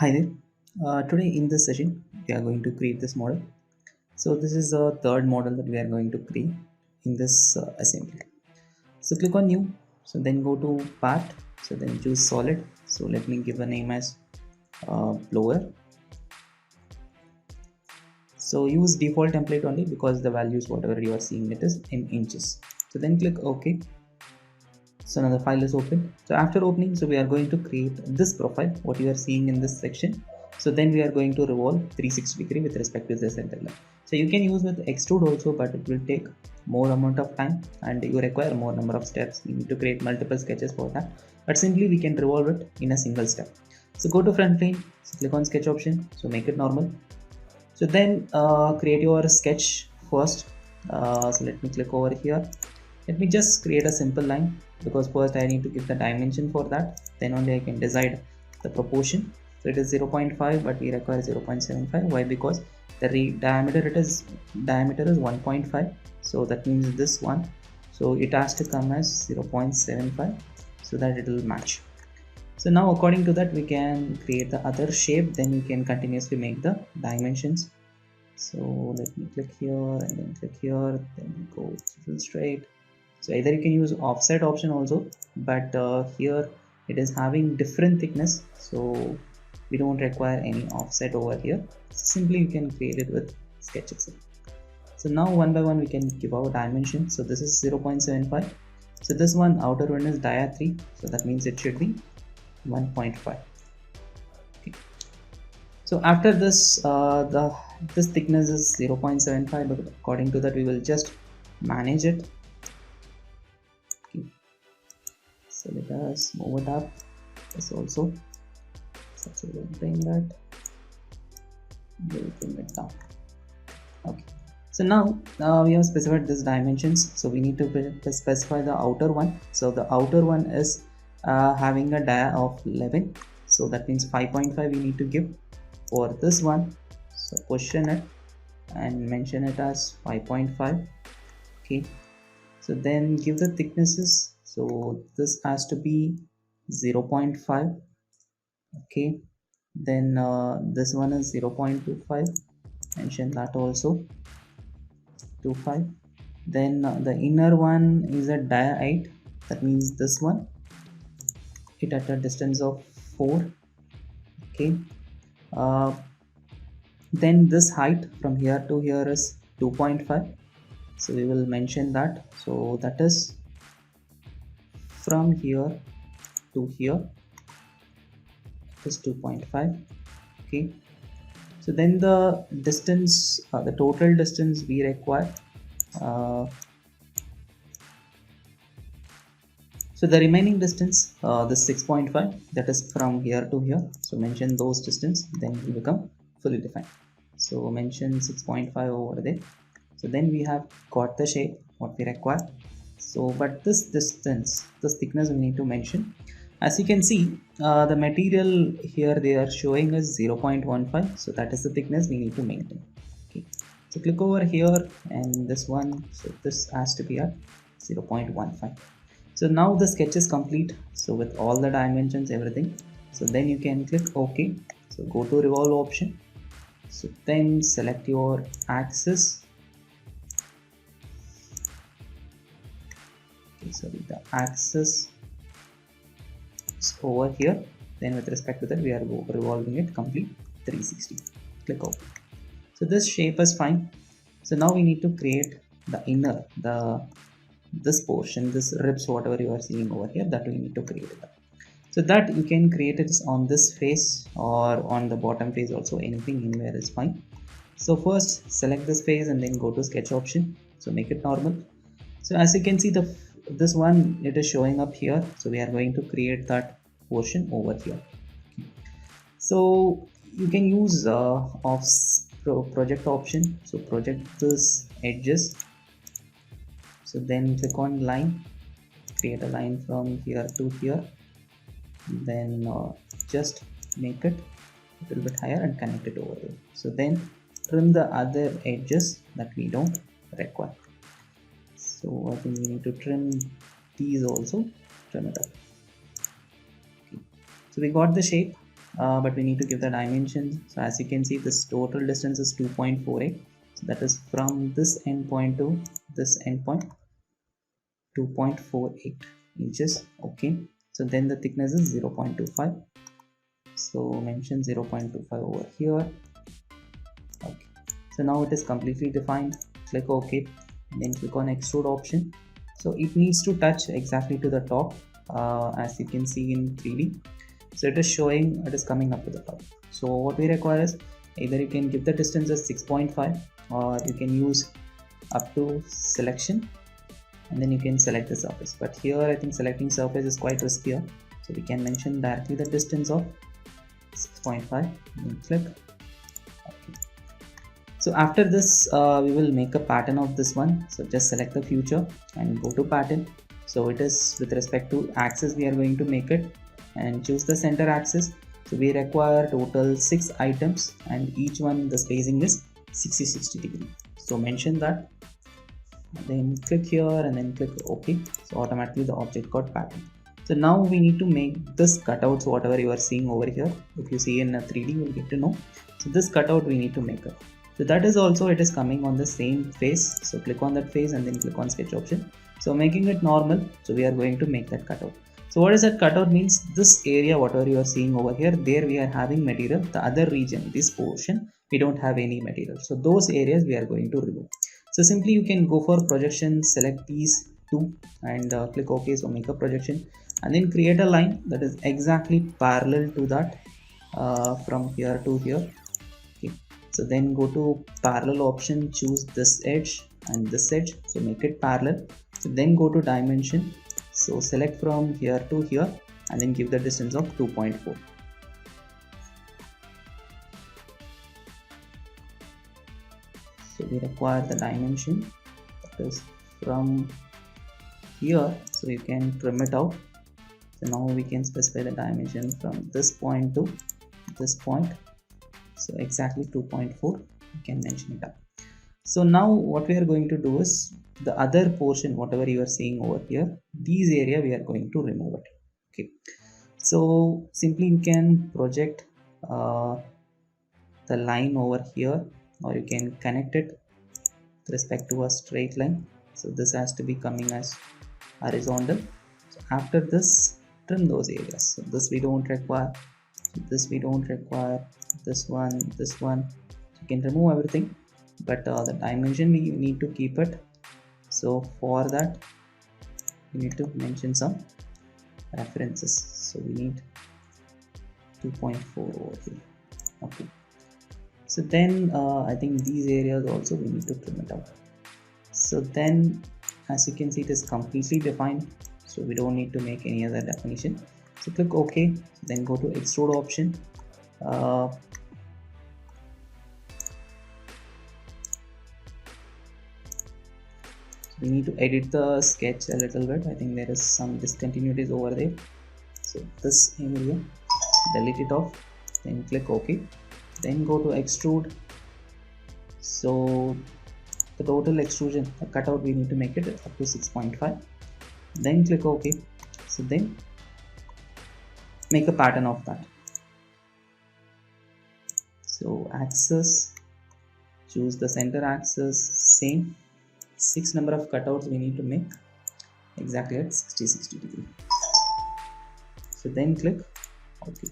Hi there. Today in this session, we are going to create this model. So this is the third model that we are going to create in this assembly. So click on new. So then go to part. So then choose solid. So let me give a name as blower. So use default template only because the values whatever you are seeing it is in inches. So then click OK. So now the file is open. So after opening, so we are going to create this profile, what you are seeing in this section. So then we are going to revolve 360 degree with respect to the center line. So you can use with extrude also, but it will take more amount of time and you require more number of steps. You need to create multiple sketches for that. But simply we can revolve it in a single step. So go to front plane, so click on sketch option, so make it normal. So then create your sketch first. So let me click over here. Let me just create a simple line because first I need to give the dimension for that, then only I can decide the proportion. So it is 0.5 but we require 0.75. Why? Because the diameter is 1.5, so that means this one, so it has to come as 0.75 so that it will match. So now according to that we can create the other shape, then we can continuously make the dimensions. So let me click here and then click here, then go straight. So either you can use offset option also, but here it is having different thickness, so we don't require any offset over here. Simply you can create it with sketch itself. So now one by one we can give our dimension. So this is 0.75. So this one outer one is dia 3, so that means it should be 1.5. Okay. So after this this thickness is 0.75, but according to that we will just manage it. Okay. So let us move it up. This also. So we'll bring that. We'll bring it down. Okay. So now we have specified these dimensions. So we need to specify the outer one. So the outer one is having a dia of 11. So that means 5.5 we need to give for this one. So position it and mention it as 5.5. Okay. So then give the thicknesses. So this has to be 0.5. Okay. Then this one is 0.25. Mention that also. 25. Then the inner one is a dia 8. That means this one. It at a distance of 4. Okay. Then this height from here to here is 2.5. So we will mention that. So that is from here to here is 2.5. Okay. So then the distance, the total distance we require. So the remaining distance, the 6.5, that is from here to here. So mention those distance, then it will become fully defined. So mention 6.5 over there. So then we have got the shape what we require. So but this distance, this thickness we need to mention. As you can see, the material here they are showing us 0.15. So that is the thickness we need to maintain. Okay. So click over here and this one. So this has to be at 0.15. So now the sketch is complete. So with all the dimensions, everything. So then you can click OK. So go to revolve option. So then select your axis. Okay, so the axis is over here. Then with respect to that, we are revolving it complete 360. Click OK. So this shape is fine. So now we need to create the inner, this portion, this ribs, whatever you are seeing over here, that we need to create it. So that you can create it on this face or on the bottom face also, anything anywhere is fine. So first select this face and then go to sketch option. So make it normal. So as you can see, this one it is showing up here. So we are going to create that portion over here. So you can use project option. So project this edges. So then click on line, create a line from here to here, then just make it a little bit higher and connect it over there. So then trim the other edges that we don't require. So I think we need to trim these also, trim it up. Okay. So we got the shape. but we need to give the dimensions. So as you can see, this total distance is 2.48. So that is from this endpoint to this endpoint, 2.48 inches. Okay, so then the thickness is 0.25. So mention 0.25 over here. Okay, so now it is completely defined. Click OK, and then click on extrude option. So it needs to touch exactly to the top, as you can see in 3D. So it is showing, it is coming up to the top. So what we require is either you can give the distance as 6.5, or you can use up to selection, and then you can select the surface. But here I think selecting surface is quite riskier, so we can mention directly the distance of 6.5 and click OK. So after this we will make a pattern of this one. So just select the future and go to pattern. So it is with respect to axis we are going to make it, and choose the center axis. So we require total 6 items, and each one the spacing is 60 degree. So mention that, and then click here and then click OK. So automatically the object got pattern. So now we need to make this cutouts, whatever you are seeing over here. If you see in a 3D, you will get to know. So this cutout we need to make it. So that is also, it is coming on the same face. So click on that face and then click on sketch option. So making it normal. So we are going to make that cutout. So what is that cutout means? This area, whatever you are seeing over here, there we are having material. The other region, this portion, we don't have any material. So those areas we are going to remove. So simply you can go for projection, select these two and click OK. So make a projection and then create a line that is exactly parallel to that, from here to here. Okay. So then go to parallel option, choose this edge and this edge. So make it parallel. So then go to dimension. So select from here to here and then give the distance of 2.4. So we require the dimension that is from here, so you can trim it out. So now we can specify the dimension from this point to this point. So exactly 2.4, you can mention it up. So now what we are going to do is the other portion, whatever you are seeing over here, these area we are going to remove it. Okay, so simply you can project the line over here, or you can connect it with respect to a straight line. So this has to be coming as horizontal. So after this, trim those areas. So this we don't require, this we don't require, this one, you can remove everything, but the dimension we need to keep it. So for that we need to mention some references. So we need 2.4 over here. Okay, so then I think these areas also we need to trim it out. So then as you can see, it is completely defined, so we don't need to make any other definition. So click OK, then go to extrude option. We need to edit the sketch a little bit. I think there is some discontinuities over there. So this area, delete it off, then click OK, then go to extrude. So the total extrusion, the cutout, we need to make it up to 6.5, then click OK. So then make a pattern of that. So axis, choose the center axis, same 6 number of cutouts we need to make exactly at 60 degree. So then click OK.